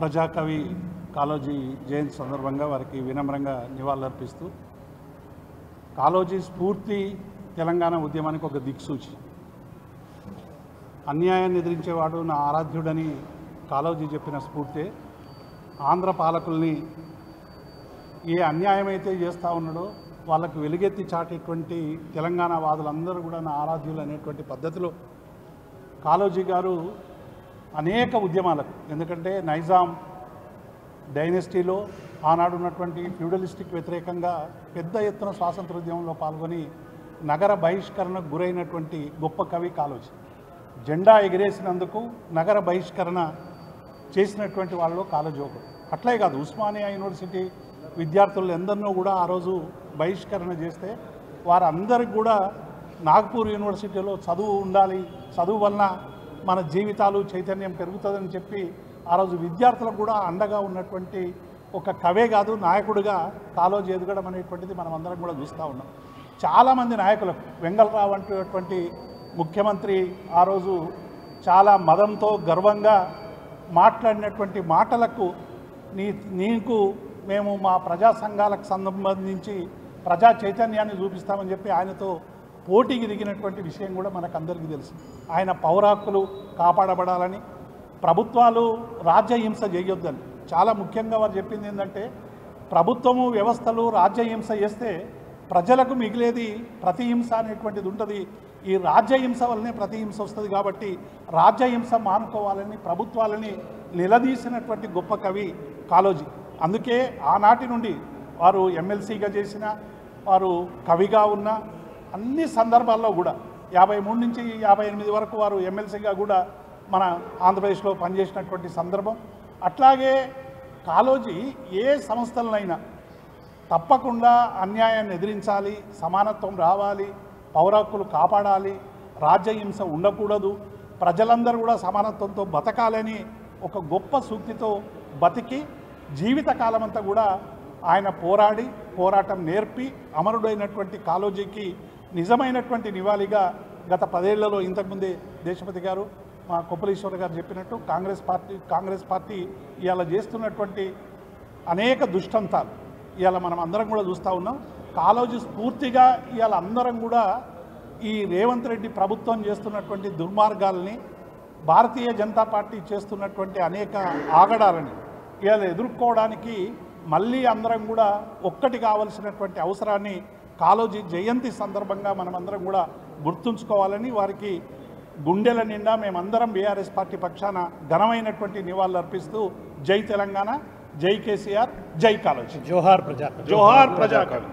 ప్రజాకవి కాళోజీ జయంతి సందర్భంగా వారికి వినమ్రంగా నివాళులర్పిస్తూ కాళోజీ స్ఫూర్తి తెలంగాణ ఉద్యమానికి ఒక దిక్సూచి. అన్యాయాన్ని ఎదిరించేవాడు నా ఆరాధ్యుడని కాళోజీ చెప్పిన స్ఫూర్తే ఆంధ్ర పాలకుల్ని ఏ అన్యాయమైతే చేస్తూ ఉన్నాడో వాళ్ళకు వెలుగెత్తి చాటేటువంటి తెలంగాణ వాదులందరూ కూడా నా ఆరాధ్యులు అనేటువంటి పద్ధతిలో కాళోజీ గారు అనేక ఉద్యమాలకు, ఎందుకంటే నైజాం డైనెస్టీలో ఆనాడు ఉన్నటువంటి ఫ్యూడలిస్టిక్ వ్యతిరేకంగా పెద్ద ఎత్తున స్వాతంత్ర ఉద్యమంలో పాల్గొని నగర బహిష్కరణకు గురైనటువంటి గొప్ప కవి కాళోజీ. జెండా ఎగిరేసినందుకు నగర బహిష్కరణ చేసినటువంటి వాళ్ళలో కాళోజీ ఒకడు. అట్లే కాదు, ఉస్మానియా యూనివర్సిటీ విద్యార్థులు ఎందరినో కూడా ఆ రోజు బహిష్కరణ చేస్తే వారందరికి కూడా నాగ్పూర్ యూనివర్సిటీలో చదువు ఉండాలి, చదువు వలన మన జీవితాలు చైతన్యం పెరుగుతుందని చెప్పి ఆ రోజు విద్యార్థులకు కూడా అండగా ఉన్నటువంటి ఒక కవే కాదు, నాయకుడిగా కాళోజీ ఎదగడం అనేటువంటిది మనం అందరం కూడా చూస్తూ ఉన్నాం. చాలామంది నాయకులకు వెంగళరావు అంటేటువంటి ముఖ్యమంత్రి ఆ రోజు చాలా మదంతో గర్వంగా మాట్లాడినటువంటి మాటలకు నీకు మేము మా ప్రజా సంఘాలకు సంబంధించి ప్రజా చైతన్యాన్ని చూపిస్తామని చెప్పి ఆయనతో పోటీకి దిగినటువంటి విషయం కూడా మనకందరికీ తెలుసు. ఆయన పౌర హక్కులు కాపాడబడాలని, ప్రభుత్వాలు రాజ్యహింస చేయొద్దని. చాలా ముఖ్యంగా వారు చెప్పింది ఏంటంటే, ప్రభుత్వము వ్యవస్థలు రాజ్యహింస చేస్తే ప్రజలకు మిగిలేది ప్రతిహింస అనేటువంటిది ఉంటుంది. ఈ రాజ్యహింస వల్లనే ప్రతిహింస వస్తుంది కాబట్టి రాజ్యహింస మానుకోవాలని ప్రభుత్వాలని నిలదీసినటువంటి గొప్ప కవి కాళోజీ. అందుకే ఆనాటి నుండి వారు ఎమ్మెల్సీగా చేసిన, వారు కవిగా ఉన్న అన్ని సందర్భాల్లో కూడా 53 నుంచి 58 వరకు వారు ఎమ్మెల్సీగా కూడా మన ఆంధ్రప్రదేశ్లో పనిచేసినటువంటి సందర్భం. అట్లాగే కాళోజీ ఏ సంస్థలనైనా తప్పకుండా అన్యాయాన్ని ఎదిరించాలి, సమానత్వం రావాలి, పౌర హక్కులు కాపాడాలి, రాజ్యహింస ఉండకూడదు, ప్రజలందరూ కూడా సమానత్వంతో బతకాలని ఒక గొప్ప సూక్తితో బతికి జీవితకాలం అంతా కూడా ఆయన పోరాటం నేర్పి అమరుడైనటువంటి కాళోజీకి నిజమైనటువంటి నివాళిగా గత 10 ఏళ్లలో ఇంతకుముందే దేశపతి గారు, మా కొప్పలీశ్వర గారు చెప్పినట్టు కాంగ్రెస్ పార్టీ ఇవాళ చేస్తున్నటువంటి అనేక దుష్టంతాలు ఇవాళ మనం అందరం కూడా చూస్తూ ఉన్నాం. కాళోజీ స్ఫూర్తిగా ఇవాళ అందరం కూడా ఈ రేవంత్ రెడ్డి ప్రభుత్వం చేస్తున్నటువంటి దుర్మార్గాలని, భారతీయ జనతా పార్టీ చేస్తున్నటువంటి అనేక ఆగడాలని ఇవాళ ఎదుర్కోవడానికి మళ్ళీ అందరం కూడా ఒక్కటి కావాల్సినటువంటి అవసరాన్ని కాళోజీ జయంతి సందర్భంగా మనమందరం కూడా గుర్తుంచుకోవాలని వారికి గుండెల నిండా మేమందరం బీఆర్ఎస్ పార్టీ పక్షాన ఘనమైనటువంటి నివాళులు అర్పిస్తూ జై తెలంగాణ, జై కేసీఆర్, జై కాళోజీ. జోహార్ ప్రజాకవి.